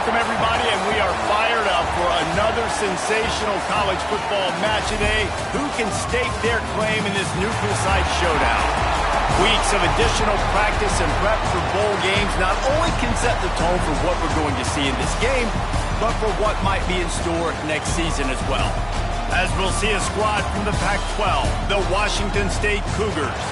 welcome everybody, and we are fired up for another sensational college football match today. Who can stake their claim in this neutral site showdown? Weeks of additional practice and prep for bowl games not only can set the tone for what we're going to see in this game, but for what might be in store next season as well. As we'll see a squad from the Pac-12, the Washington State Cougars,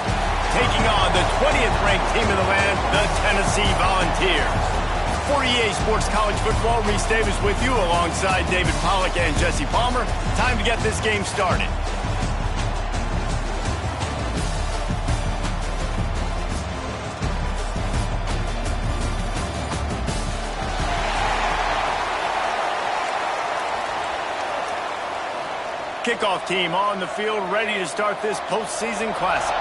taking on the 20th ranked team in the land, the Tennessee Volunteers. For EA Sports College Football, Reese Davis with you alongside David Pollack and Jesse Palmer. Time to get this game started. Kickoff team on the field, ready to start this postseason classic.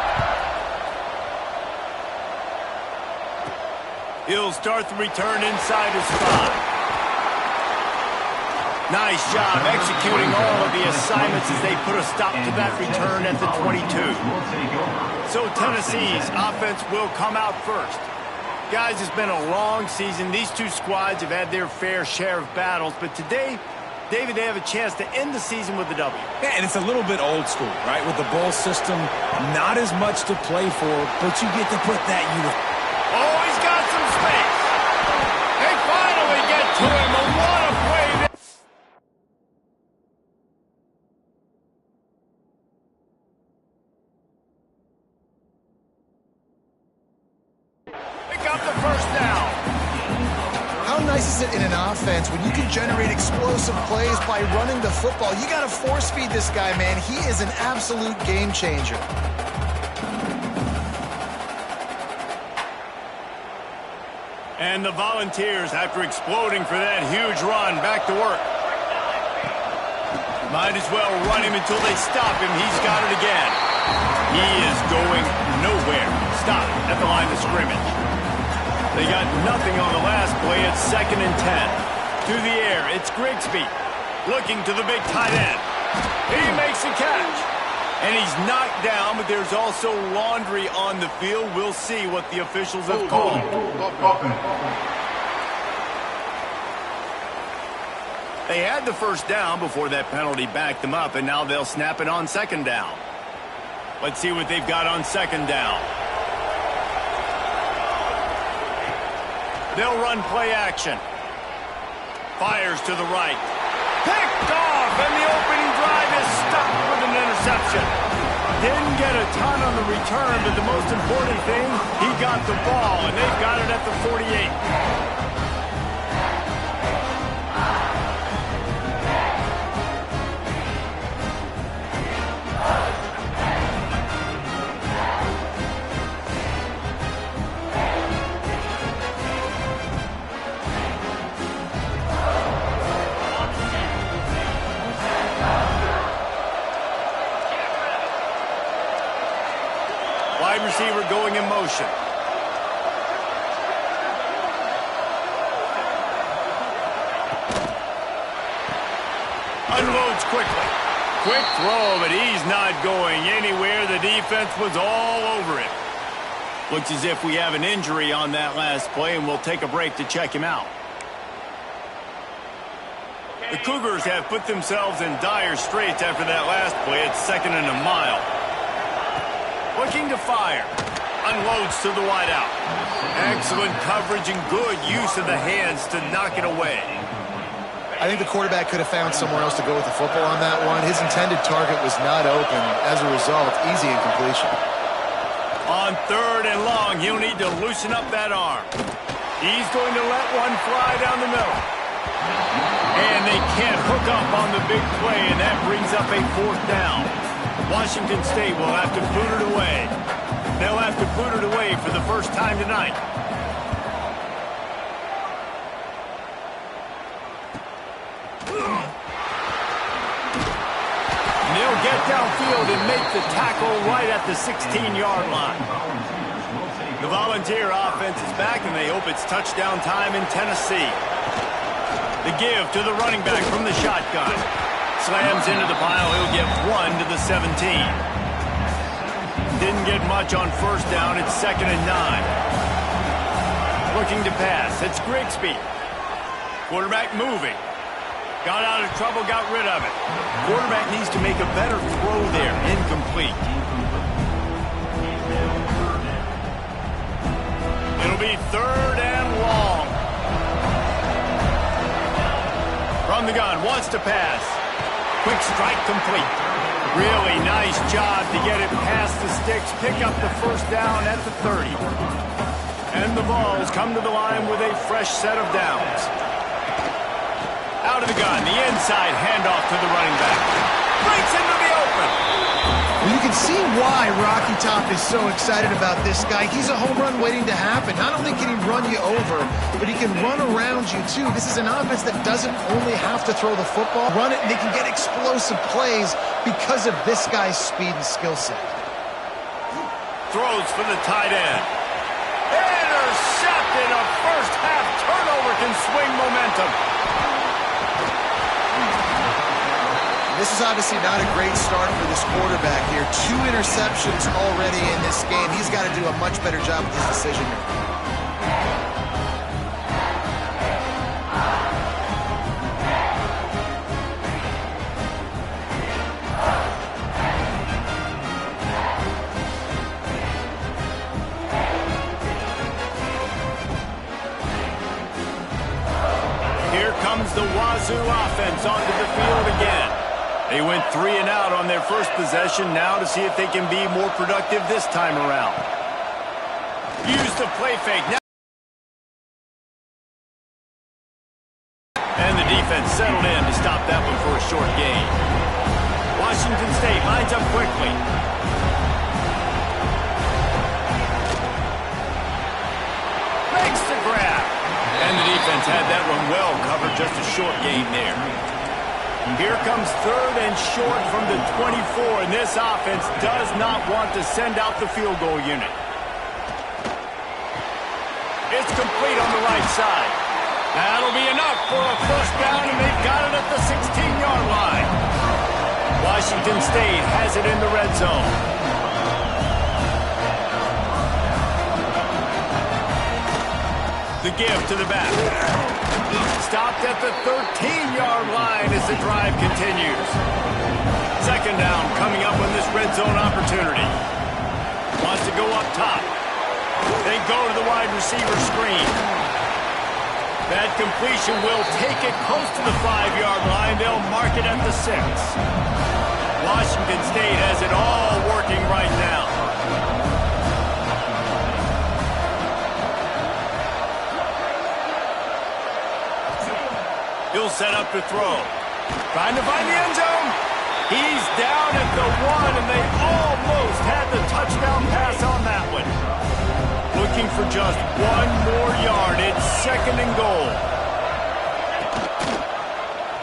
He'll start the return inside his 5. Nice job executing all of the assignments as they put a stop to that return at the 22. So Tennessee's offense will come out first. Guys, it's been a long season. These two squads have had their fair share of battles, but today, David, they have a chance to end the season with a W. Yeah, and it's a little bit old school, right? With the bowl system, not as much to play for, but you get to put that unit. Oh, he's got some space. They finally get to him. And what a play. Pick up the first down. How nice is it in an offense when you can generate explosive plays by running the football? You got to force feed this guy, man. He is an absolute game changer. And the Volunteers, after exploding for that huge run, back to work. Might as well run him until they stop him. He's got it again. He is going nowhere. Stop at the line of scrimmage. They got nothing on the last play. It's 2nd and 10. To the air, it's Grigsby. Looking to the big tight end. He makes the catch. And he's knocked down, but there's also laundry on the field. We'll see what the officials have called. They had the first down before that penalty backed them up, and now they'll snap it on 2nd down. Let's see what they've got on 2nd down. They'll run play action. Fires to the right. Picked off, and the opening drive is stopped with an interception. Didn't get a ton on the return, but the most important thing, he got the ball, and they've got it at the 48. Wide receiver going in motion. Unloads quickly. Quick throw, but he's not going anywhere. The defense was all over it. Looks as if we have an injury on that last play, and we'll take a break to check him out. The Cougars have put themselves in dire straits after that last play. It's 2nd and a mile. Looking to fire. Unloads to the wideout. Excellent coverage and good use of the hands to knock it away. I think the quarterback could have found somewhere else to go with the football on that one. His intended target was not open. As a result, easy incompletion. On 3rd and long, he'll need to loosen up that arm. He's going to let one fly down the middle. And they can't hook up on the big play, and that brings up a 4th down. Washington State will have to boot it away. They'll have to boot it away for the first time tonight. And they'll get downfield and make the tackle right at the 16-yard line. The Volunteer offense is back, and they hope it's touchdown time in Tennessee. The give to the running back from the shotgun. Slams into the pile. He'll get 1 to the 17. Didn't get much on 1st down. It's 2nd and 9. Looking to pass. It's Grigsby. Quarterback moving. Got out of trouble, got rid of it. Quarterback needs to make a better throw there. Incomplete. It'll be 3rd and long. From the gun, wants to pass. Quick strike complete. Really nice job to get it past the sticks. Pick up the first down at the 30. And the Vols come to the line with a fresh set of downs. Out of the gun, the inside handoff to the running back. Breaks into the open. Well, you can see why Rocky Top is so excited about this guy. He's a home run waiting to happen. Not only can he run you over, but he can run around you too. This is an offense that doesn't only have to throw the football, run it, and they can get explosive plays because of this guy's speed and skill set. Throws for the tight end. Intercepted. A first half turnover can swing momentum. This is obviously not a great start for this quarterback here. 2 interceptions already in this game. He's got to do a much better job with his decision making. Here comes the Wazoo offense onto the field again. They went 3 and out on their first possession, now to see if they can be more productive this time around. Use the play fake. Now and the defense settled in to stop that one for a short gain. Washington State lines up quickly. Makes the grab. And the defense had that one well covered, just a short gain there. Here comes 3rd and short from the 24, and this offense does not want to send out the field goal unit. It's complete on the right side. That'll be enough for a first down, and they've got it at the 16-yard line. Washington State has it in the red zone. The give to the back. Stopped at the 13-yard line as the drive continues. 2nd down coming up on this red zone opportunity. Wants to go up top. They go to the wide receiver screen. That completion will take it close to the 5-yard line. They'll mark it at the 6. Washington State has it all working right now. He'll set up to throw. Trying to find the end zone. He's down at the 1, and they almost had the touchdown pass on that one. Looking for just 1 more yard. It's 2nd and goal.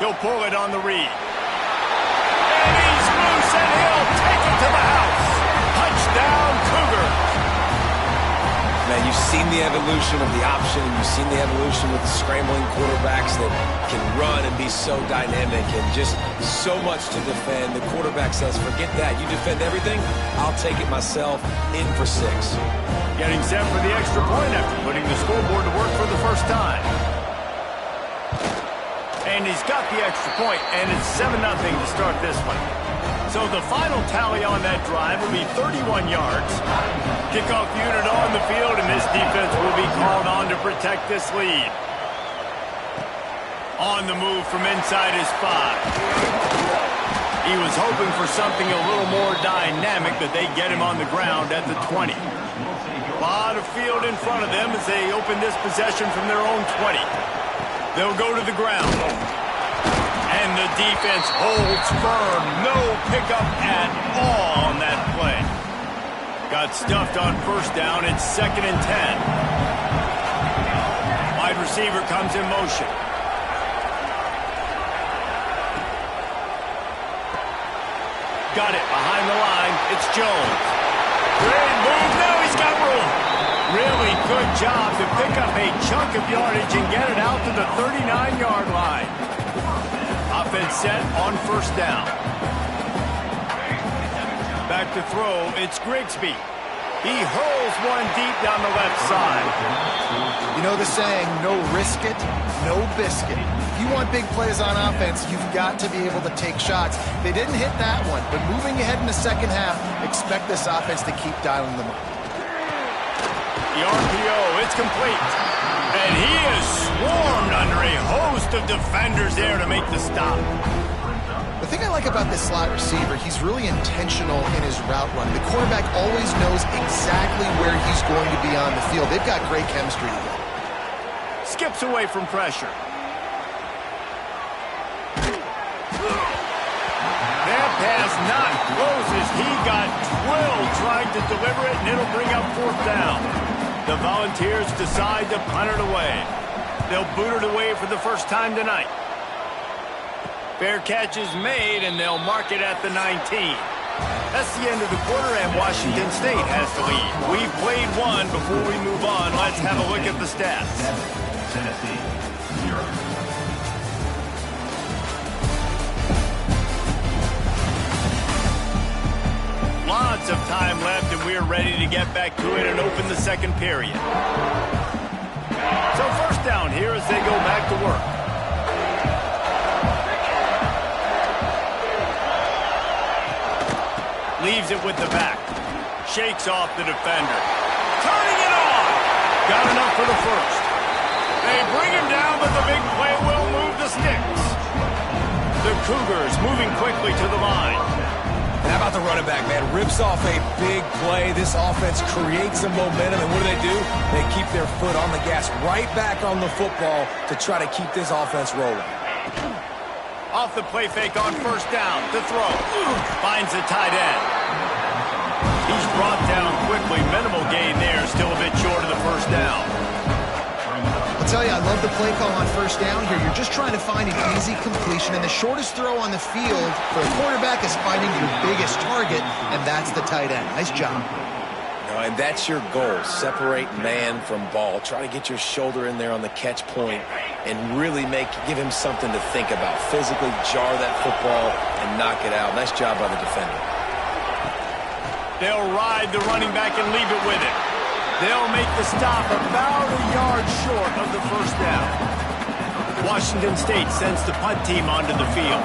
He'll pull it on the read. And he's loose, and he'll take it to the house. Touchdown, Cougar. Man, you've seen the evolution of the option, and you've seen the evolution with the scrambling quarterbacks that can run and be so dynamic and just so much to defend. The quarterback says, forget that. You defend everything, I'll take it myself. In for 6. Getting set for the extra point after putting the scoreboard to work for the first time. And he's got the extra point, and it's 7-0 to start this one. So the final tally on that drive will be 31 yards. Kickoff unit on the field, and this defense will be called on to protect this lead. On the move from inside his 5. He was hoping for something a little more dynamic, but they get him on the ground at the 20. A lot of field in front of them as they open this possession from their own 20. They'll go to the ground. And the defense holds firm. No pickup at all on that play. Got stuffed on first down. It's 2nd and 10. Wide receiver comes in motion. Got it behind the line. It's Jones. Great move. Now he's got room. Really good job to pick up a chunk of yardage and get it out to the 39-yard line. Offense set on first down. Back to throw. It's Grigsby. He hurls one deep down the left side. You know the saying, no risk it, no biscuit. If you want big plays on offense, you've got to be able to take shots. They didn't hit that one, but moving ahead in the second half, expect this offense to keep dialing them up. The RPO, it's complete. And he is swarmed under a host of defenders there to make the stop. The thing I like about this slot receiver, he's really intentional in his route run. The quarterback always knows exactly where he's going to be on the field. They've got great chemistry together. Skips away from pressure. That pass not close as he got drilled trying to deliver it, and it'll bring up fourth down. The Volunteers decide to punt it away. They'll boot it away for the first time tonight. Fair catch is made, and they'll mark it at the 19. That's the end of the quarter, and Washington State has the lead. We've played one. Before we move on, let's have a look at the stats. Tennessee, 0. Lots of time left, and we're ready to get back to it and open the second period. So first down here as they go back to work. Leaves it with the back. Shakes off the defender. Turning it on. Got enough for the first. They bring him down, but the big play will move the sticks. The Cougars moving quickly to the line. How about the running back, man? Rips off a big play. This offense creates some momentum, and what do? They keep their foot on the gas right back on the football to try to keep this offense rolling. Off the play fake on first down. To throw. Finds the tight end. He's brought down quickly. Minimal gain there. Still a bit short of the first down. I'll tell you, I love the play call on first down here. You're just trying to find an easy completion, and the shortest throw on the field for a quarterback is finding your biggest target, and that's the tight end. Nice job. And that's your goal. Separate man from ball. Try to get your shoulder in there on the catch point and really give him something to think about. Physically jar that football and knock it out. Nice job by the defender. They'll ride the running back and leave it with it. They'll make the stop about a yard short of the first down. Washington State sends the punt team onto the field.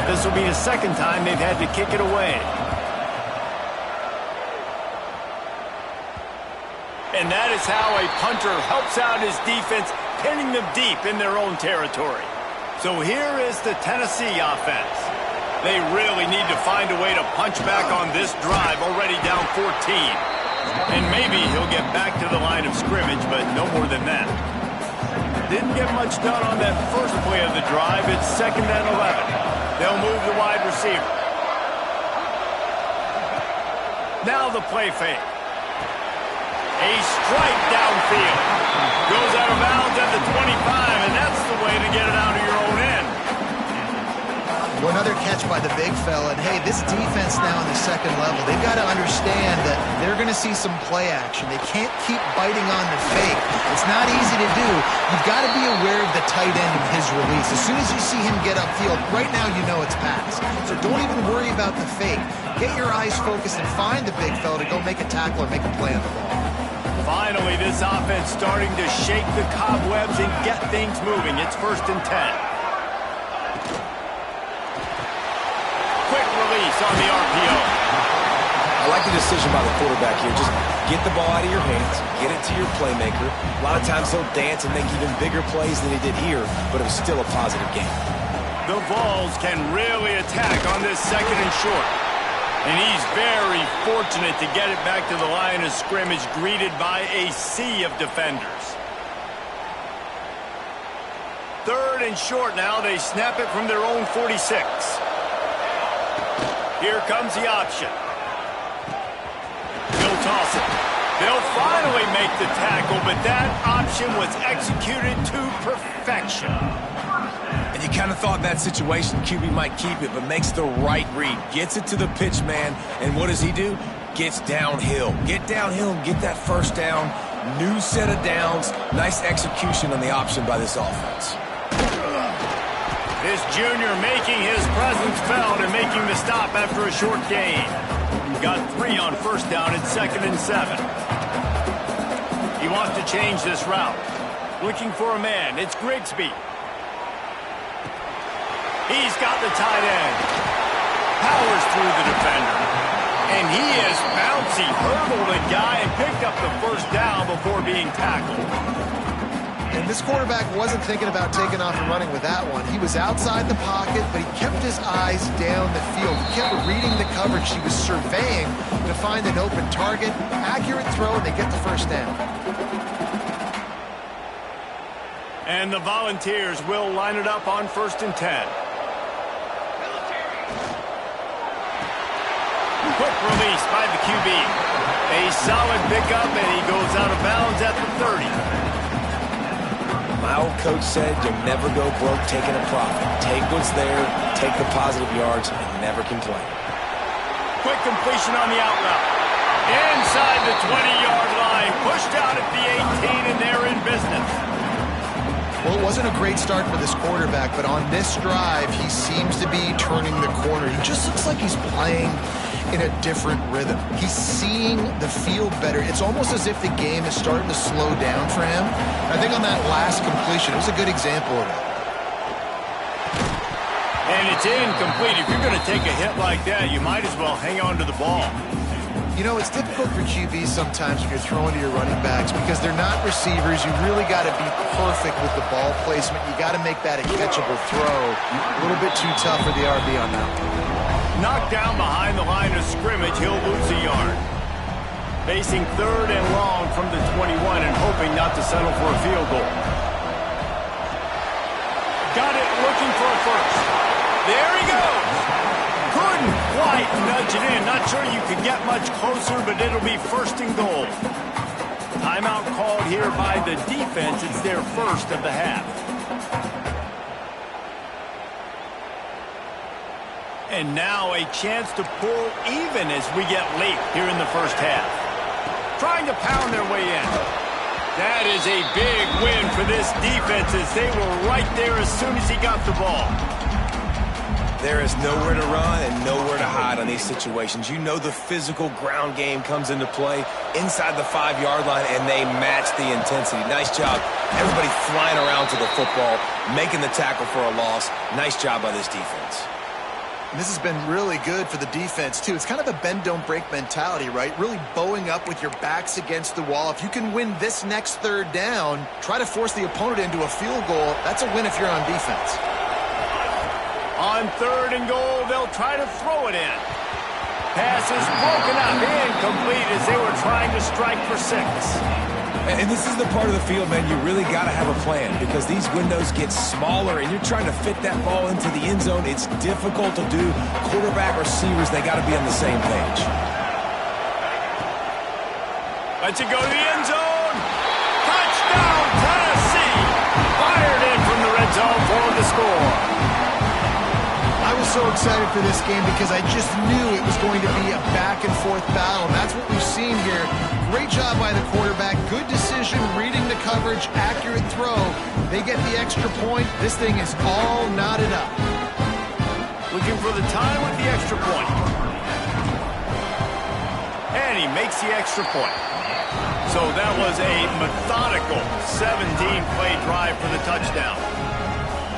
This will be the second time they've had to kick it away. And that is how a punter helps out his defense, pinning them deep in their own territory. So here is the Tennessee offense. They really need to find a way to punch back on this drive, already down 14. And maybe he'll get back to the line of scrimmage, but no more than that. Didn't get much done on that first play of the drive. It's 2nd and 11. They'll move the wide receiver. Now the play fake. A strike downfield. Goes out of bounds at the 25, and that's the way to get it out of your own end. Well, another catch by the big fella. And, hey, this defense now in the second level, they've got to understand that they're going to see some play action. They can't keep biting on the fake. It's not easy to do. You've got to be aware of the tight end of his release. As soon as you see him get upfield, right now you know it's pass. So don't even worry about the fake. Get your eyes focused and find the big fella to go make a tackle or make a play on the ball. Finally, this offense starting to shake the cobwebs and get things moving. It's 1st and 10. Quick release on the RPO. I like the decision by the quarterback here. Just get the ball out of your hands, get it to your playmaker. A lot of times he'll dance and make even bigger plays than he did here, but it was still a positive game. The Vols can really attack on this 2nd and short. And he's very fortunate to get it back to the line of scrimmage, greeted by a sea of defenders. 3rd and short now. They snap it from their own 46. Here comes the option. He'll toss it. They'll finally make the tackle, but that option was executed to perfection. And you kind of thought in that situation QB might keep it, but makes the right read. Gets it to the pitch man, and what does he do? Gets downhill. Get downhill and get that first down. New set of downs. Nice execution on the option by this offense. This junior making his presence felt and making the stop after a short gain. Got 3 on first down at 2nd and 7. He He wants to change this route. Looking for a man. It's Grigsby. He's got the tight end. Powers through the defender. And he is bouncy, hurdled a guy and picked up the first down before being tackled. And this quarterback wasn't thinking about taking off and running with that one. He was outside the pocket, but he kept his eyes down the field. He kept reading the coverage. He was surveying to find an open target. Accurate throw, and they get the first down. And the Volunteers will line it up on 1st and 10. Quick release by the QB. A solid pickup, and he goes out of bounds at the 30. My old coach said you'll never go broke taking a profit. Take what's there, take the positive yards, and never complain. Quick completion on the out route. Inside the 20-yard line. Pushed out at the 18, and they're in business. Well, it wasn't a great start for this quarterback, but on this drive, he seems to be turning the corner. He just looks like he's playing in a different rhythm. He's seeing the field better. It's almost as if the game is starting to slow down for him. I think on that last completion, it was a good example of that. And it's incomplete. If you're going to take a hit like that, you might as well hang on to the ball. You know, it's difficult for QBs sometimes when you're throwing to your running backs because they're not receivers. You really got to be perfect with the ball placement. You got to make that a catchable throw. A little bit too tough for the RB on that one. Knocked down behind the line of scrimmage, he'll lose a yard. Facing 3rd and long from the 21 and hoping not to settle for a field goal. Got it, looking for a first. There he goes. Couldn't quite nudge it in. Not sure you could get much closer, but it'll be 1st and goal. Timeout called here by the defense. It's their first of the half. And now a chance to pull even as we get late here in the first half. Trying to pound their way in. That is a big win for this defense as they were right there as soon as he got the ball. There is nowhere to run and nowhere to hide on these situations. You know the physical ground game comes into play inside the 5-yard line, and they match the intensity. Nice job. Everybody flying around to the football, making the tackle for a loss. Nice job by this defense. And this has been really good for the defense, too. It's kind of a bend-don't-break mentality, right? Really bowing up with your backs against the wall. If you can win this next 3rd down, try to force the opponent into a field goal. That's a win if you're on defense. On 3rd and goal, they'll try to throw it in. Pass is broken up, incomplete as they were trying to strike for 6. And this is the part of the field, man, you really got to have a plan because these windows get smaller and you're trying to fit that ball into the end zone. It's difficult to do. Quarterback, receivers, they got to be on the same page. Lets it go to the end zone. Touchdown, Tennessee. Fired in from the red zone for the score. I was so excited for this game because I just knew it was going to be a back-and-forth battle, and that's what we've seen here. Great job by the quarterback. Good decision, reading the coverage, accurate throw. They get the extra point. This thing is all knotted up. Looking for the time with the extra point. And he makes the extra point. So that was a methodical 17-play drive for the touchdown.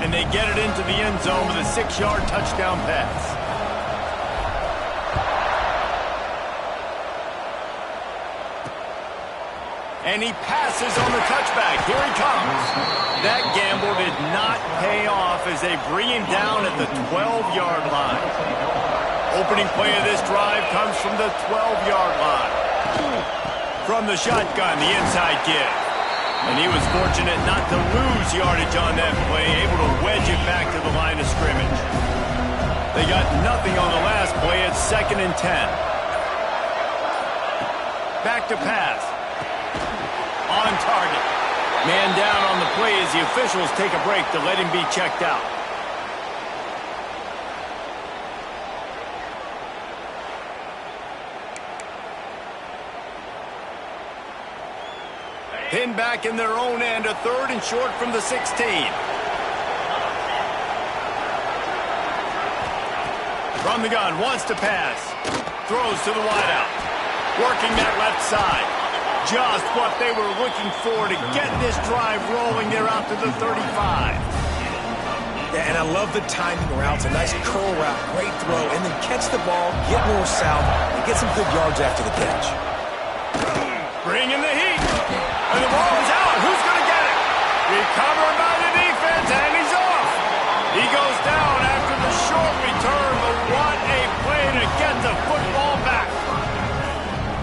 And they get it into the end zone with a 6-yard touchdown pass. And he passes on the touchback. Here he comes. That gamble did not pay off as they bring him down at the 12-yard line. Opening play of this drive comes from the 12-yard line. From the shotgun, the inside kick. And he was fortunate not to lose yardage on that play, able to wedge it back to the line of scrimmage. They got nothing on the last play. It's 2nd and 10. Back to pass. On target. Man down on the play as the officials take a break to let him be checked out. Pinned back in their own end, a 3rd and short from the 16. From the gun, wants to pass. Throws to the wideout. Working that left side. Just what they were looking for to get this drive rolling there out to the 35. Yeah, and I love the timing routes. A nice curl route, great throw, and then catch the ball, get north-south, and get some good yards after the catch. Bringing the heat. And the ball is out. Who's going to get it? Recovered by the defense, and he's off. He goes down after the short return, but what a play to get the football back.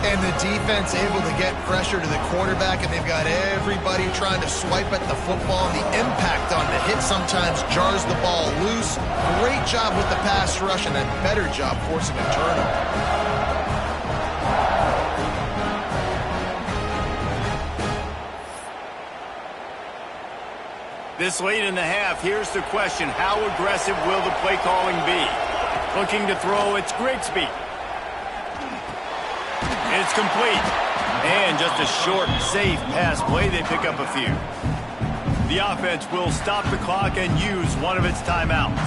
And the defense able to get pressure to the quarterback, and they've got everybody trying to swipe at the football, and the impact on the hit sometimes jars the ball loose. Great job with the pass rush, and a better job forcing a turnover. This late in the half, here's the question. How aggressive will the play calling be? Looking to throw, it's Grigsby. It's complete. And just a short, safe pass play. They pick up a few. The offense will stop the clock and use one of its timeouts.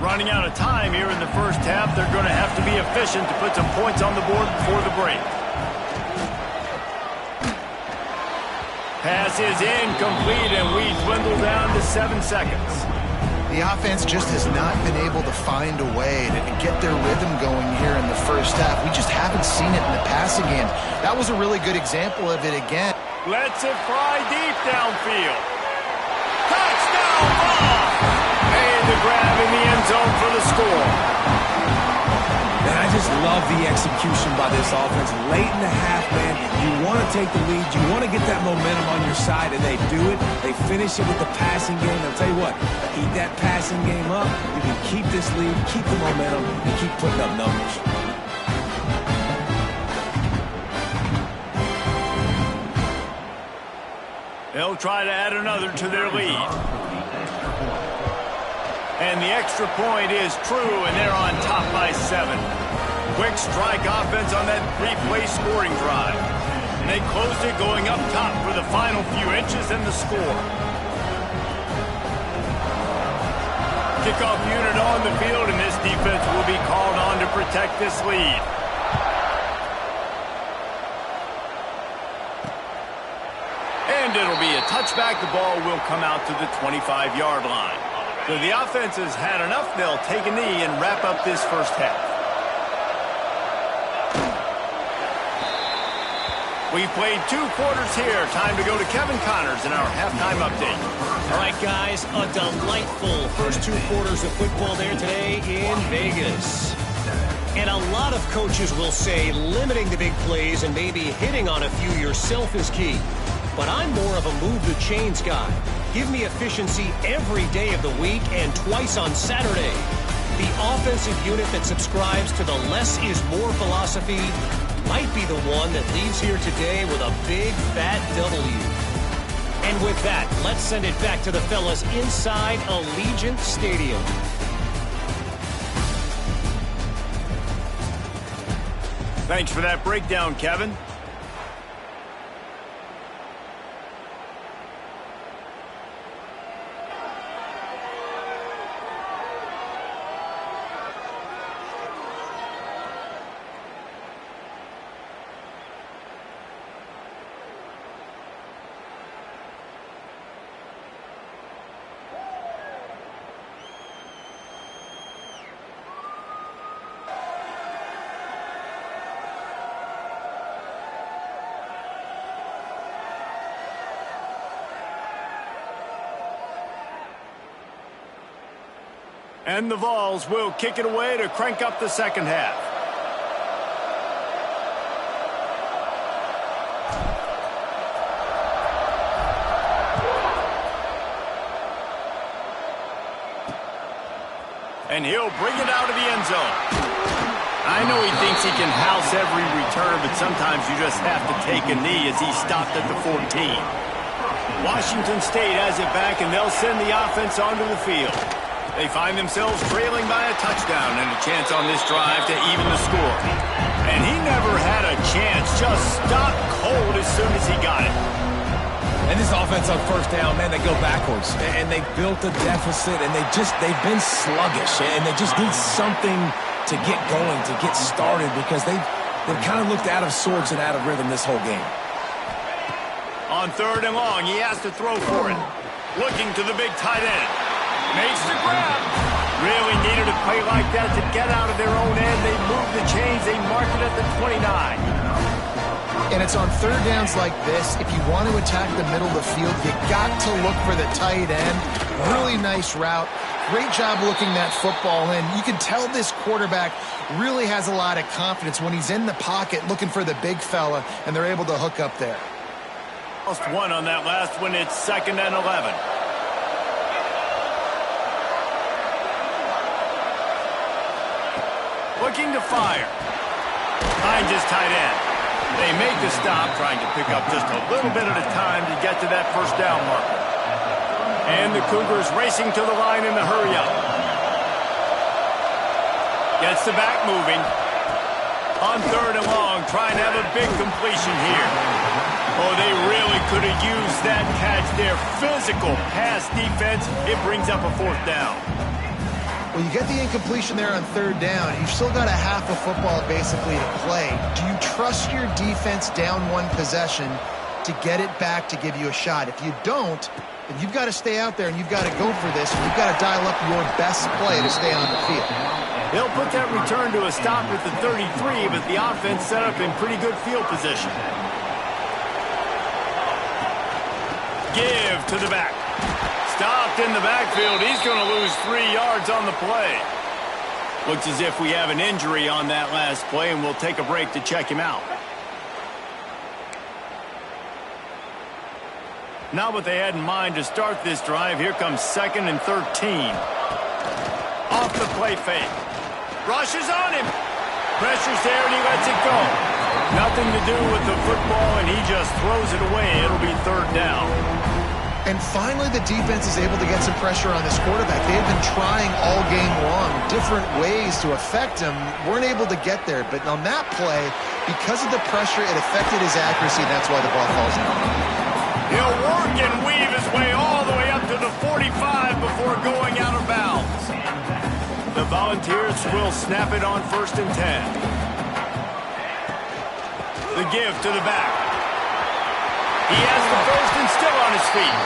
Running out of time here in the first half. They're going to have to be efficient to put some points on the board before the break. Pass is incomplete, and we dwindle down to 7 seconds. The offense just has not been able to find a way to get their rhythm going here in the first half. We just haven't seen it in the passing game. That was a really good example of it again. Lets it fly deep downfield. Touchdown ball! Made the grab in the end zone for the score. And I just love the execution by this offense. Late in the half, man, you want to take the lead. You want to get that momentum on your side, and they do it. They finish it with the passing game. I'll tell you what, keep that passing game up. You can keep this lead, keep the momentum, and keep putting up numbers. They'll try to add another to their lead. And the extra point is true, and they're on top by 7. Quick strike offense on that 3-play scoring drive. And they closed it going up top for the final few inches and the score. Kickoff unit on the field, and this defense will be called on to protect this lead. And it'll be a touchback. The ball will come out to the 25-yard line. So the offense has had enough. They'll take a knee and wrap up this first half. We've played 2 quarters here. Time to go to Kevin Connors in our halftime update. All right, guys, a delightful first 2 quarters of football there today in Vegas. And a lot of coaches will say limiting the big plays and maybe hitting on a few yourself is key. But I'm more of a move the chains guy. Give me efficiency every day of the week and twice on Saturday. The offensive unit that subscribes to the less is more philosophy might be the one that leaves here today with a big fat W. And with that, let's send it back to the fellas inside Allegiant Stadium. Thanks for that breakdown, Kevin. And the Vols will kick it away to crank up the second half. And he'll bring it out of the end zone. I know he thinks he can house every return, but sometimes you just have to take a knee as he stopped at the 14. Washington State has it back, and they'll send the offense onto the field. They find themselves trailing by a touchdown and a chance on this drive to even the score. And he never had a chance, just stopped cold as soon as he got it. And this offense on first down, man, they go backwards. And they built a deficit, and they've been sluggish. And they just need something to get going, to get started, because they've kind of looked out of sorts and out of rhythm this whole game. On 3rd and long, he has to throw for it. Looking to the big tight end. Makes the grab. Really needed a play like that to get out of their own end. They move the chains. They mark it at the 29. And it's on 3rd downs like this. If you want to attack the middle of the field, you got to look for the tight end. Really nice route. Great job looking that football in. You can tell this quarterback really has a lot of confidence when he's in the pocket looking for the big fella, and they're able to hook up there. Lost one on that last one. It's 2nd and 11. Looking to fire. Finds his tight end. They make the stop, trying to pick up just a little bit at a time to get to that 1st down marker. And the Cougars racing to the line in the hurry up. Gets the back moving. On 3rd and long, trying to have a big completion here. Oh, they really could have used that catch there. Physical pass defense. It brings up a 4th down. Well, you get the incompletion there on 3rd down. You've still got a half of football basically to play. Do you trust your defense down 1 possession to get it back to give you a shot? If you don't, then you've got to stay out there and you've got to go for this. And you've got to dial up your best play to stay on the field. They'll put that return to a stop at the 33, but the offense set up in pretty good field position. Give to the back. Stopped in the backfield. He's going to lose 3 yards on the play. Looks as if we have an injury on that last play, and we'll take a break to check him out. Not what they had in mind to start this drive. Here comes 2nd and 13. Off the play fake. Rushes on him. Pressure's there, and he lets it go. Nothing to do with the football, and he just throws it away. It'll be 3rd down. And finally, the defense is able to get some pressure on this quarterback. They've been trying all game long different ways to affect him. Weren't able to get there. But on that play, because of the pressure, it affected his accuracy. And that's why the ball falls out. He'll work and weave his way all the way up to the 45 before going out of bounds. The Volunteers will snap it on 1st and 10. The give to the back. He has the 1st and still on his feet.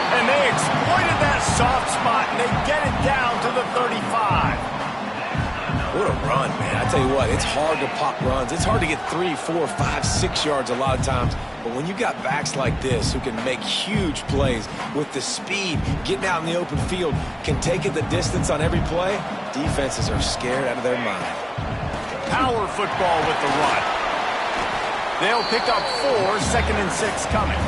And they exploited that soft spot, and they get it down to the 35. What a run, man. I tell you what, it's hard to pop runs. It's hard to get 3, 4, 5, 6 yards a lot of times. But when you got backs like this who can make huge plays with the speed, getting out in the open field, can take it the distance on every play, defenses are scared out of their mind. Power football with the run. They'll pick up 4, 2nd and 6 coming.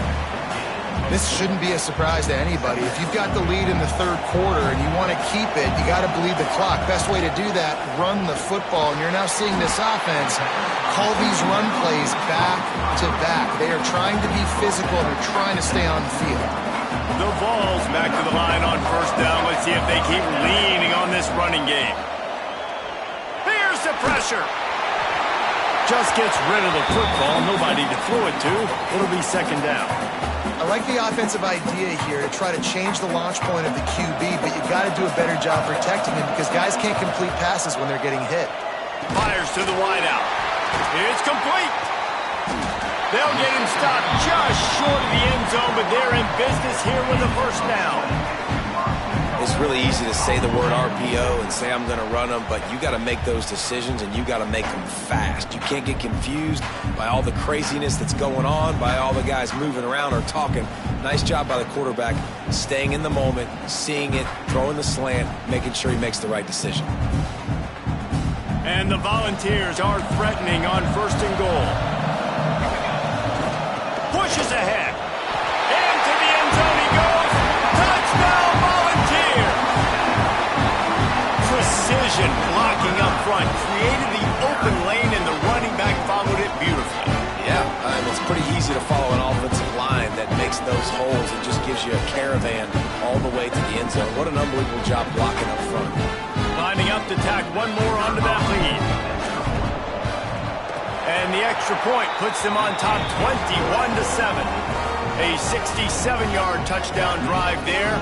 This shouldn't be a surprise to anybody. If you've got the lead in the 3rd quarter and you want to keep it, you got to bleed the clock. Best way to do that, run the football. And you're now seeing this offense call these run plays back to back. They are trying to be physical. They're trying to stay on the field. The ball's back to the line on 1st down. Let's see if they keep leaning on this running game. Here's the pressure. Just gets rid of the football. Nobody to throw it to. It'll be 2nd down. I like the offensive idea here to try to change the launch point of the QB, but you got to do a better job protecting him because guys can't complete passes when they're getting hit. Fires to the wideout. It's complete. They'll get him stopped just short of the end zone, but they're in business here with a 1st down. It's really easy to say the word RPO and say I'm going to run them, but you got to make those decisions and you got to make them fast. You can't get confused by all the craziness that's going on, by all the guys moving around or talking. Nice job by the quarterback, staying in the moment, seeing it, throwing the slant, making sure he makes the right decision. And the Volunteers are threatening on 1st and goal. Pushes ahead. Into the end zone he goes. Touchdown, Volunteers! Precision blocking up front. Created the open lane, and the running back followed it beautifully. Yeah, it's pretty easy to follow an offensive line that makes those holes. It just gives you a caravan all the way to the end zone. What an unbelievable job blocking up front. Lining up to tack one more onto that lead. And the extra point puts them on top 21-7. A 67-yard touchdown drive there.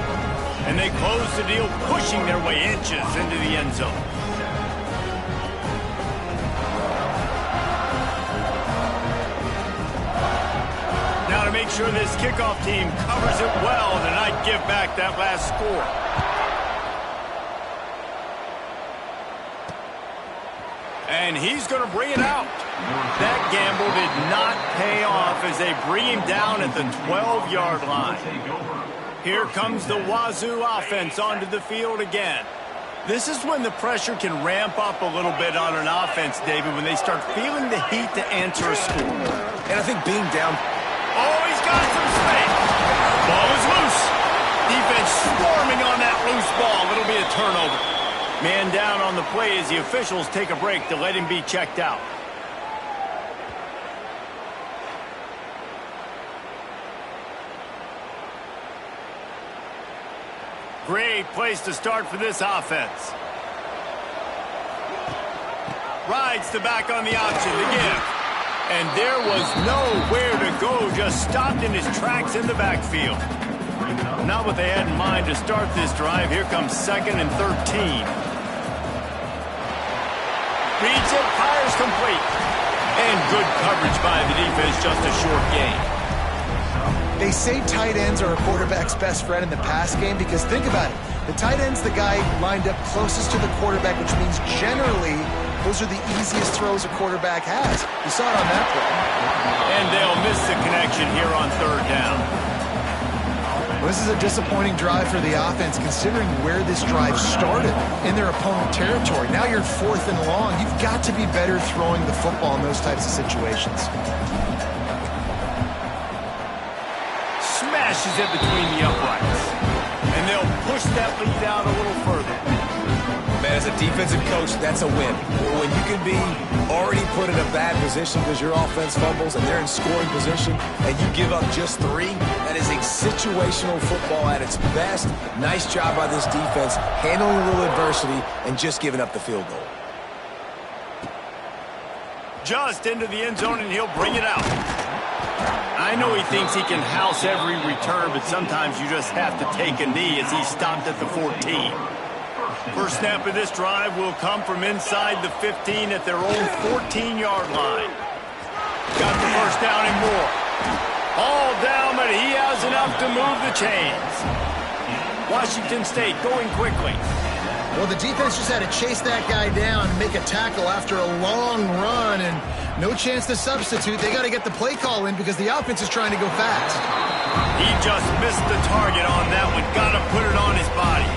And they close the deal, pushing their way inches into the end zone. make sure this kickoff team covers it well to not give back that last score. And he's going to bring it out. That gamble did not pay off as they bring him down at the 12-yard line. Here comes the Wazoo offense onto the field again. This is when the pressure can ramp up a little bit on an offense, David, when they start feeling the heat to answer a score. And I think being down... Oh, he's got some space. Ball is loose. Defense swarming on that loose ball. It'll be a turnover. Man down on the play as the officials take a break to let him be checked out. Great place to start for this offense. Rides the back on the option to give. And there was nowhere to go, just stopped in his tracks in the backfield. Not what they had in mind to start this drive. Here comes 2nd and 13. Reads it, fires complete. And good coverage by the defense, just a short gain. They say tight ends are a quarterback's best friend in the pass game because think about it. The tight end's the guy lined up closest to the quarterback, which means generally those are the easiest throws a quarterback has. You saw it on that play. And they'll miss the connection here on 3rd down. Well, this is a disappointing drive for the offense considering where this drive started in their opponent territory. Now you're 4th and long. You've got to be better throwing the football in those types of situations. Smashes it between the uprights. And they'll push that lead out a little further. Man, as a defensive coach, that's a win. When you can be already put in a bad position because your offense fumbles and they're in scoring position and you give up just 3, that is a situational football at its best. Nice job by this defense, handling a little adversity and just giving up the field goal. Just into the end zone, and he'll bring it out. I know he thinks he can house every return, but sometimes you just have to take a knee as he stopped at the 14. First snap of this drive will come from inside the 15 at their own 14-yard line. Got the first down and more. All down, but he has enough to move the chains. Washington State going quickly. Well, the defense just had to chase that guy down and make a tackle after a long run, and no chance to substitute. They got to get the play call in because the offense is trying to go fast. He just missed the target on that one. Got to put it on his body.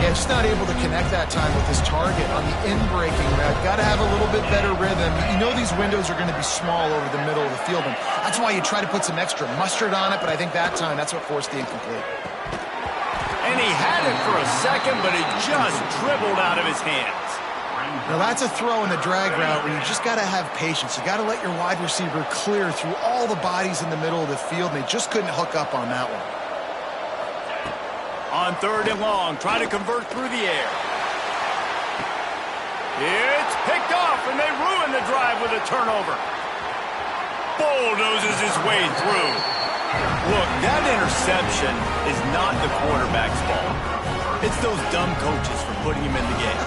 Yeah, just not able to connect that time with his target on the in-breaking route. Got to have a little bit better rhythm. You know these windows are going to be small over the middle of the field, and that's why you try to put some extra mustard on it, but I think that time that's what forced the incomplete. And he had it for a second, but it just dribbled out of his hands. Now that's a throw in the drag route where you just got to have patience. You got to let your wide receiver clear through all the bodies in the middle of the field, and they just couldn't hook up on that one. On 3rd and long, trying to convert through the air. It's picked off, and they ruin the drive with a turnover. Bulldozes his way through. Look, that interception is not the quarterback's fault. It's those dumb coaches for putting him in the game.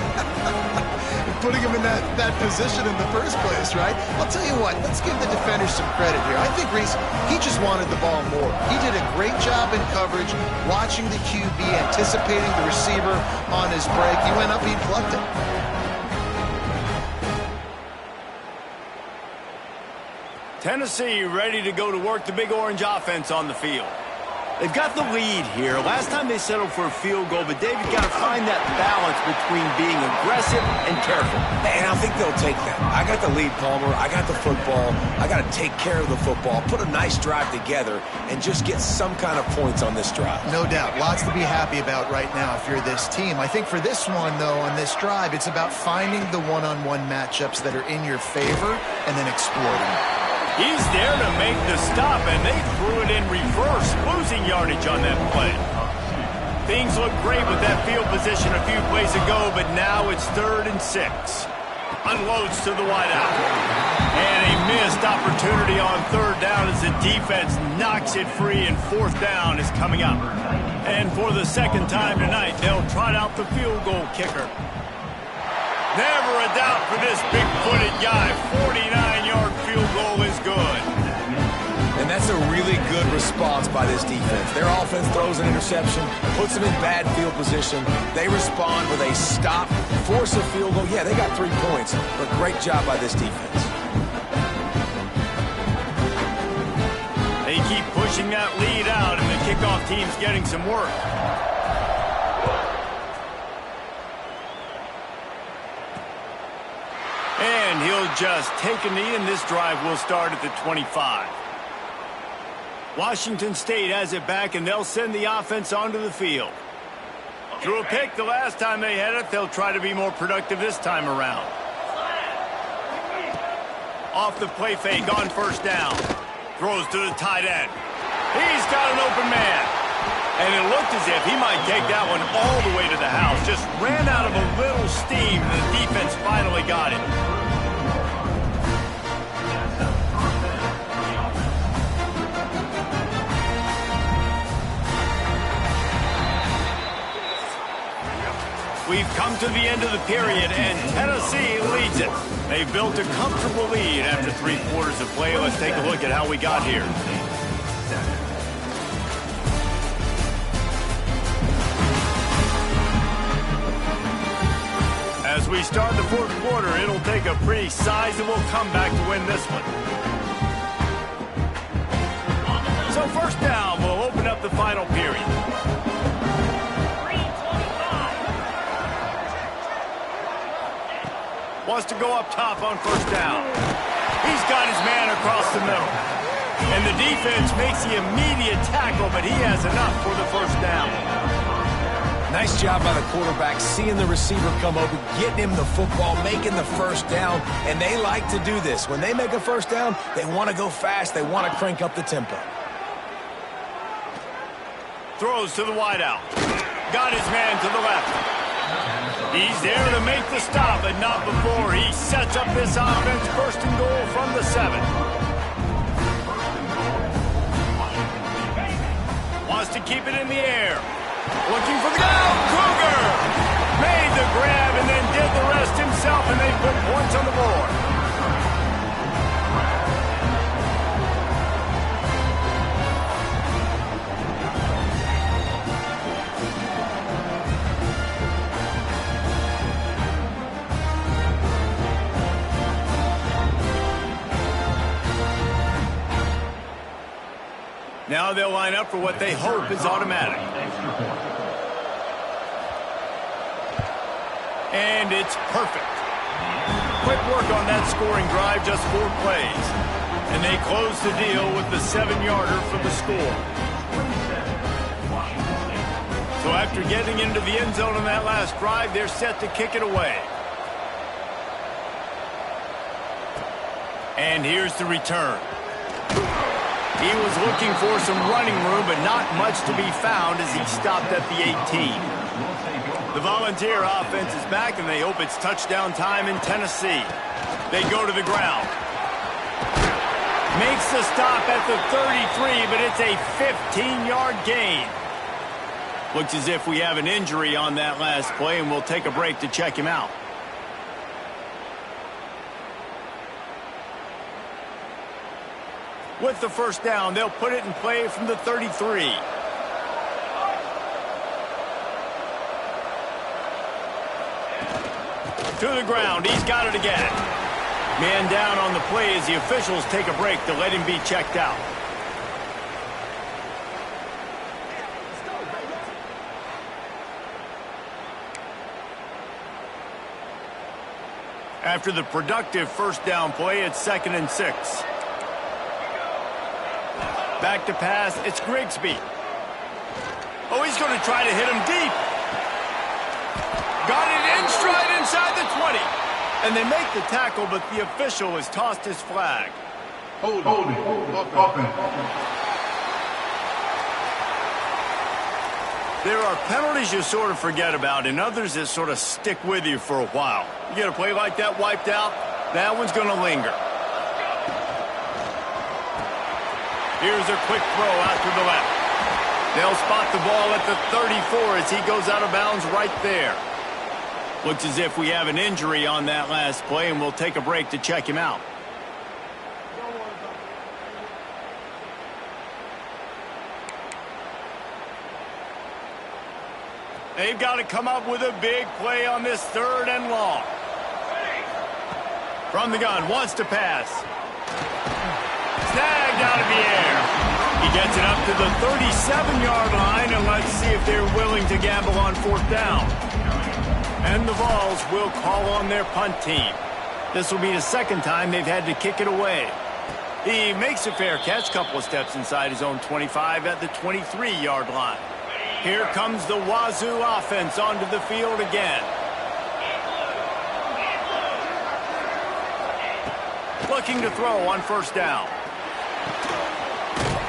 Putting him in that position in the first place, right? I'll tell you what, let's give the defenders some credit here. I think Reese, he just wanted the ball more. He did a great job in coverage, watching the QB, anticipating the receiver on his break. He went up, he plucked it. Tennessee ready to go to work the Big Orange offense on the field. They've got the lead here. Last time they settled for a field goal, but David got to find that balance between being aggressive and careful. And I think they'll take that. I got the lead, Palmer. I got the football. I got to take care of the football, put a nice drive together, and just get some kind of points on this drive. No doubt. Lots to be happy about right now if you're this team. I think for this one, though, on this drive, it's about finding the one-on-one matchups that are in your favor and then exploiting it. He's there to make the stop, and they threw it in reverse, losing yardage on that play. Things look great with that field position a few plays ago, but now it's 3rd and 6. Unloads to the wideout. And a missed opportunity on 3rd down as the defense knocks it free, and 4th down is coming up. And for the second time tonight, they'll trot out the field goal kicker. Never a doubt for this big-footed guy. 49-yard field goal is good. And that's a really good response by this defense. Their offense throws an interception, puts them in bad field position. They respond with a stop, force a field goal. Yeah, they got 3 points, but great job by this defense. They keep pushing that lead out, and the kickoff team's getting some work. And he'll just take a knee, and this drive will start at the 25. Washington State has it back, and they'll send the offense onto the field. Threw a pick the last time they had it. They'll try to be more productive this time around. Off the play fake on first down. Throws to the tight end. He's got an open man. And it looked as if he might take that one all the way to the house. Just ran out of a little steam, and the defense finally got it. We've come to the end of the period, and Tennessee leads it. They've built a comfortable lead after 3 quarters of play. Let's take a look at how we got here. As we start the 4th quarter, it'll take a pretty sizable comeback to win this one. So first down, we'll open up the final period. Wants to go up top on first down. He's got his man across the middle. And the defense makes the immediate tackle, but he has enough for the first down. Nice job by the quarterback, seeing the receiver come over, getting him the football, making the first down, and they like to do this. When they make a first down, they want to go fast. They want to crank up the tempo. Throws to the wideout. Got his man to the left. He's there to make the stop, but not before he sets up this offense. First and goal from the 7. Wants to keep it in the air. Looking for the goal. Cougar made the grab and then did the rest himself, and they put points on the board. Now they'll line up for what they hope is automatic. And it's perfect. Quick work on that scoring drive, just 4 plays. And they close the deal with the 7-yarder for the score. So after getting into the end zone on that last drive, they're set to kick it away. And here's the return. He was looking for some running room, but not much to be found as he stopped at the 18. The Volunteer offense is back, and they hope it's touchdown time in Tennessee. They go to the ground. Makes the stop at the 33, but it's a 15-yard gain. Looks as if we have an injury on that last play, and we'll take a break to check him out. With the first down, they'll put it in play from the 33. To the ground. He's got it again. Man down on the play as the officials take a break to let him be checked out. After the productive first down play, it's 2nd and 6. Back to pass, it's Grigsby. Oh, he's going to try to hit him deep. Got it in stride inside the 20. And they make the tackle, but the official has tossed his flag. Hold it. There are penalties you sort of forget about and others that sort of stick with you for a while. You get a play like that wiped out, that one's going to linger. Here's a quick throw out to the left. They'll spot the ball at the 34 as he goes out of bounds right there. Looks as if we have an injury on that last play, and we'll take a break to check him out. They've got to come up with a big play on this 3rd and long. From the gun, wants to pass. Snagged out of the air. He gets it up to the 37-yard line, and let's see if they're willing to gamble on 4th down. And the Vols will call on their punt team. This will be the 2nd time they've had to kick it away. He makes a fair catch, couple of steps inside his own 25 at the 23-yard line. Here comes the Wazoo offense onto the field again. Looking to throw on 1st down.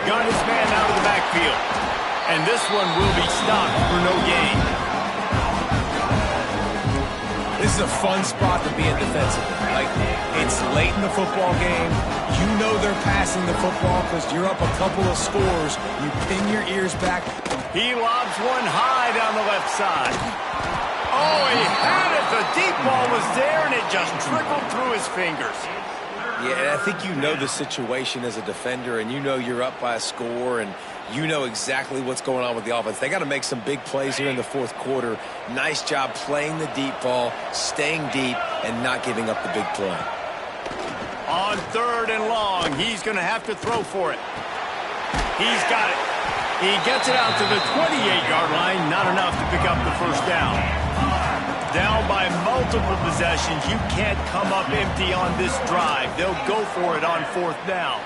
Got his man out of the backfield. And this one will be stopped for no gain. This is a fun spot to be in defensively. Like, it's late in the football game. You know they're passing the football because you're up a couple of scores. You pin your ears back. He lobs one high down the left side. Oh, he had it. The deep ball was there, and it just trickled through his fingers. Yeah, and I think you know the situation as a defender, and you know you're up by a score, and you know exactly what's going on with the offense. They got to make some big plays here in the 4th quarter. Nice job playing the deep ball, staying deep, and not giving up the big play. On 3rd and long, he's going to have to throw for it. He's got it. He gets it out to the 28-yard line, not enough to pick up the 1st down. Down by multiple possessions, you can't come up empty on this drive. They'll go for it on 4th down.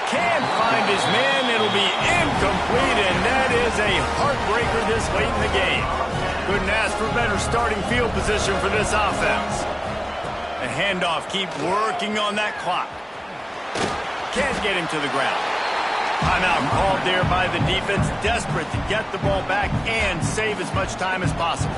Can't find his man. It'll be incomplete, and that is a heartbreaker this late in the game. Couldn't ask for better starting field position for this offense. The handoff, keep working on that clock. Can't get him to the ground. Timeout called there by the defense, desperate to get the ball back and save as much time as possible.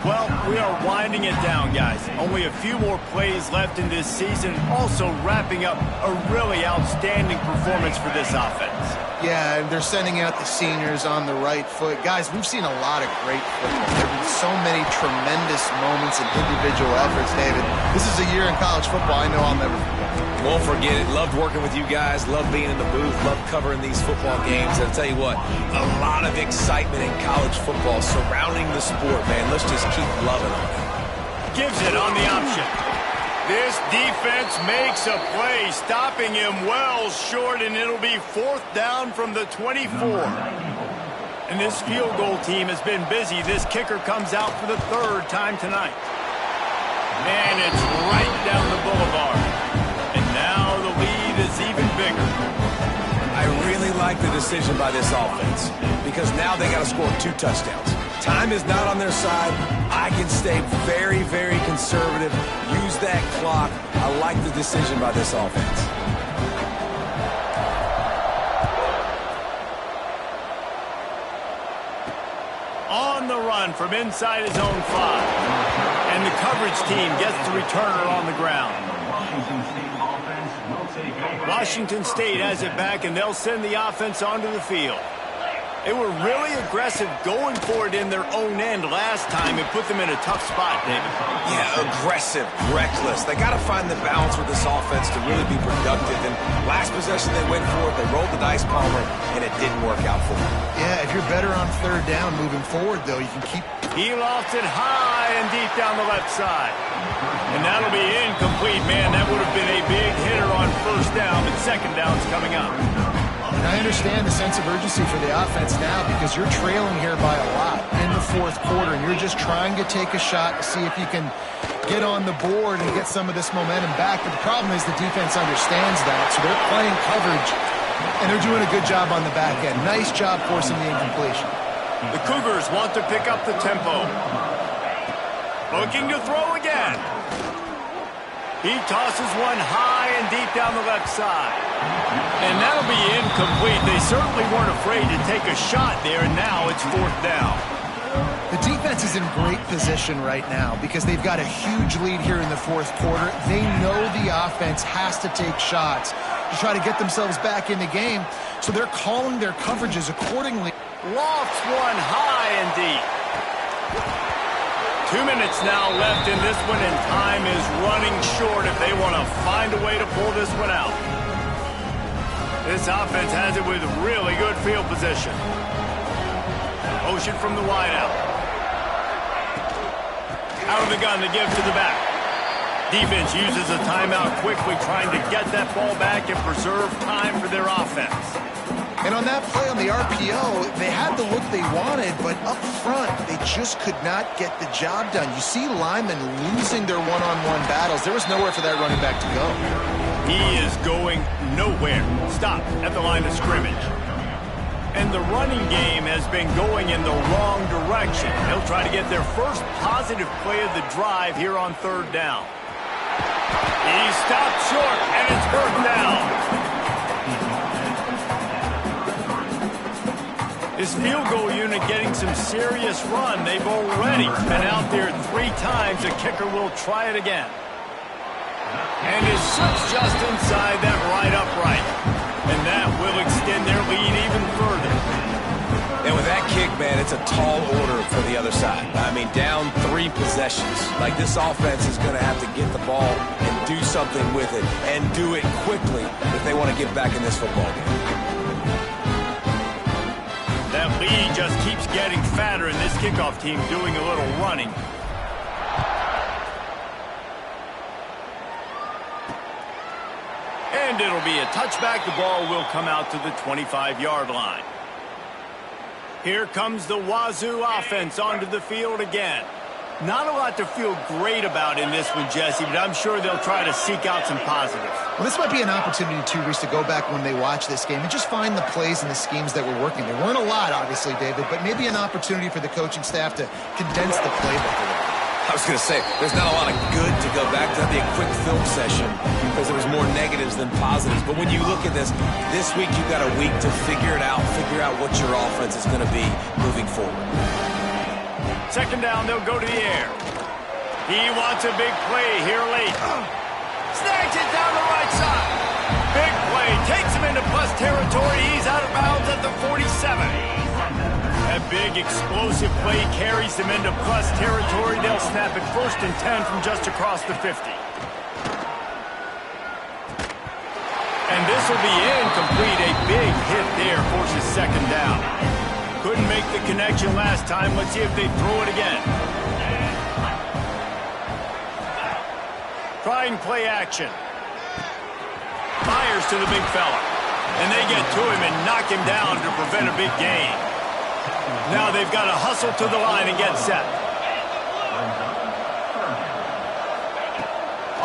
Well, we are winding it down, guys. Only a few more plays left in this season, also wrapping up a really outstanding performance for this offense. Yeah, and they're sending out the seniors on the right foot. Guys, we've seen a lot of great football. There have been so many tremendous moments and individual efforts, David. This is a year in college football I know I'll never forget. Won't forget it. Loved working with you guys. Loved being in the booth. Loved covering these football games. And I'll tell you what, a lot of excitement in college football surrounding the sport, man. Let's just keep loving on it. Gives it on the option. This defense makes a play, stopping him well short, and it'll be 4th down from the 24. And this field goal team has been busy. This kicker comes out for the 3rd time tonight. And it's right down the boulevard. And now the lead is even bigger. I really like the decision by this offense because now they got to score 2 touchdowns. Time is not on their side. I can stay very, very conservative. Use that clock. I like the decision by this offense. On the run from inside his own 5. And the coverage team gets the returner on the ground. Washington State has it back, and they'll send the offense onto the field. They were really aggressive going for it in their own end last time and put them in a tough spot, David. Yeah, aggressive, reckless. They got to find the balance with this offense to really be productive. And last possession they went for it, they rolled the dice, Palmer, and it didn't work out for them. Yeah, if you're better on 3rd down moving forward, though, you can keep... He lofts it high and deep down the left side. And that'll be incomplete, man. That would have been a big hitter on 1st down, but 2nd down's coming up. And I understand the sense of urgency for the offense now because you're trailing here by a lot in the 4th quarter, and you're just trying to take a shot to see if you can get on the board and get some of this momentum back. But the problem is the defense understands that, so they're playing coverage, and they're doing a good job on the back end. Nice job forcing the incompletion. The Cougars want to pick up the tempo. Looking to throw again. He tosses one high and deep down the left side. And that'll be incomplete. They certainly weren't afraid to take a shot there, and now it's 4th down. The defense is in great position right now because they've got a huge lead here in the 4th quarter. They know the offense has to take shots to try to get themselves back in the game, so they're calling their coverages accordingly. Lofts one high and deep. 2 minutes now left in this one, and time is running short if they want to find a way to pull this one out. This offense has it with really good field position. Motion from the wideout. Out of the gun to give to the back. Defense uses a timeout quickly, trying to get that ball back and preserve time for their offense. And on that play on the RPO, they had the look they wanted, but up front, they just could not get the job done. You see linemen losing their one-on-one battles. There was nowhere for that running back to go. He is going nowhere. Stop at the line of scrimmage. And the running game has been going in the wrong direction. They'll try to get their first positive play of the drive here on third down. He stopped short, and it's first down. This field goal unit getting some serious run. They've already been out there 3 times. The kicker will try it again. And it slips just inside that right upright. And that will extend their lead even further. And with that kick, man, it's a tall order for the other side. I mean, down 3 possessions. Like, this offense is going to have to get the ball and do something with it, and do it quickly if they want to get back in this football game. That lead just keeps getting fatter, and this kickoff team doing a little running. And it'll be a touchback. The ball will come out to the 25-yard line. Here comes the Wazoo offense onto the field again. Not a lot to feel great about in this one, Jesse, but I'm sure they'll try to seek out some positives. Well, this might be an opportunity, too, Reese, to go back when they watch this game and just find the plays and the schemes that were working. There weren't a lot, obviously, David, but maybe an opportunity for the coaching staff to condense the playbook a little. I was going to say, there's not a lot of good to go back to. That'd be a quick film session because there was more negatives than positives. But when you look at this week you've got a week to figure it out, figure out what your offense is going to be moving forward. Second down, they'll go to the air. He wants a big play here late. Snags it down the right side. Big play, takes him into plus territory. He's out of bounds at the 47. That big explosive play carries them into plus territory. They'll snap it 1st and 10 from just across the 50. And this will be incomplete. A big hit there forces second down. Couldn't make the connection last time. Let's see if they throw it again. Trying play action. Fires to the big fella. And they get to him and knock him down to prevent a big gain. Now they've got to hustle to the line and get set.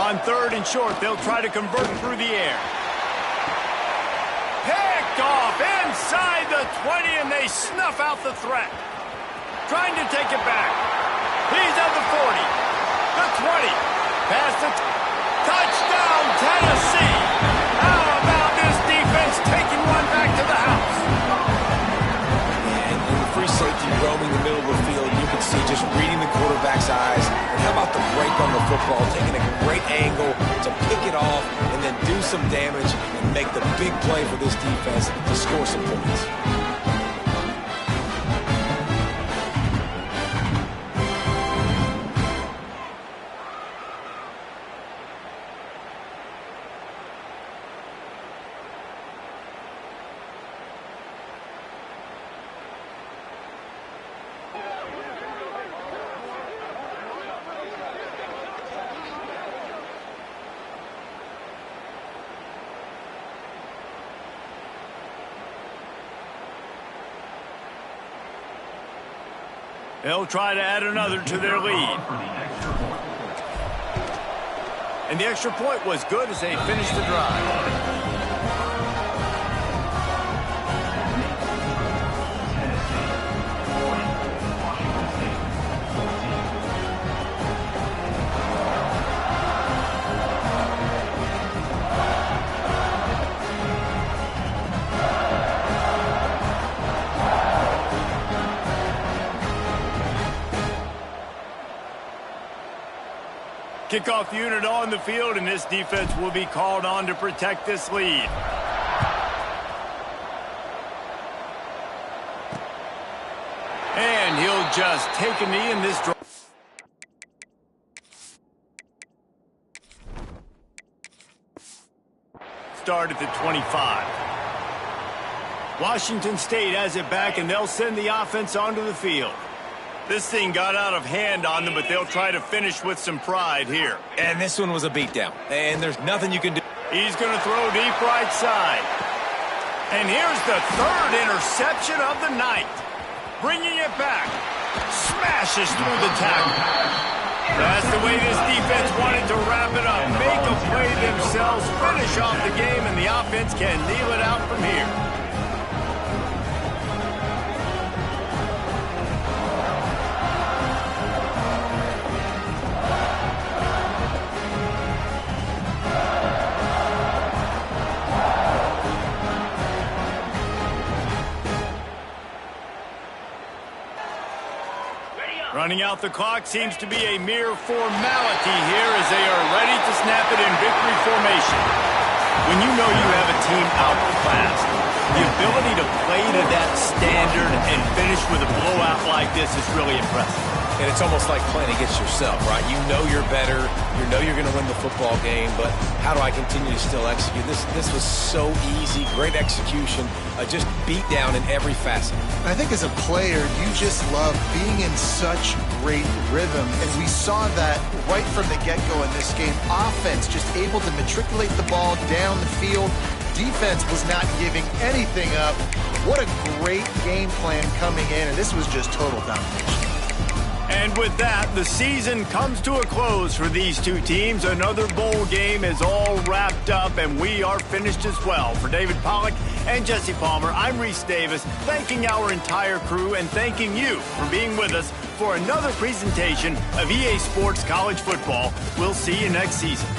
On 3rd and short, they'll try to convert through the air. Picked off inside the 20, and they snuff out the threat. Trying to take it back. He's at the 40, the 20, past the touchdown, Tennessee. How about this defense taking one back to the house? And in the free safety roaming the middle of the field, you can see just reading the quarterback's eyes. And how about the break on the football, taking a great angle to pick it off and then do some damage and make the big play for this defense to score some points. They'll try to add another to their lead. And the extra point was good as they finished the drive. Kickoff unit on the field, and this defense will be called on to protect this lead. And he'll just take a knee in this drive. Start at the 25. Washington State has it back, and they'll send the offense onto the field. This thing got out of hand on them, but they'll try to finish with some pride here. And this one was a beatdown, and there's nothing you can do. He's going to throw deep right side. And here's the third interception of the night. Bringing it back. Smashes through the tackle. That's the way this defense wanted to wrap it up. Make a play themselves, finish off the game, and the offense can kneel it out from here. Running out the clock seems to be a mere formality here as they are ready to snap it in victory formation. When you know you have a team outclassed, the ability to play to that standard and finish with a blowout like this is really impressive. And it's almost like playing against yourself, right? You know you're better. You know you're going to win the football game, but how do I continue to still execute? This was so easy, great execution, just beat down in every facet. I think as a player, you just love being in such great rhythm, and we saw that right from the get-go in this game. Offense just able to matriculate the ball down the field. Defense was not giving anything up. What a great game plan coming in, and this was just total domination. And with that, the season comes to a close for these two teams. Another bowl game is all wrapped up, and we are finished as well. For David Pollack and Jesse Palmer, I'm Reese Davis, thanking our entire crew and thanking you for being with us for another presentation of EA Sports College Football. We'll see you next season.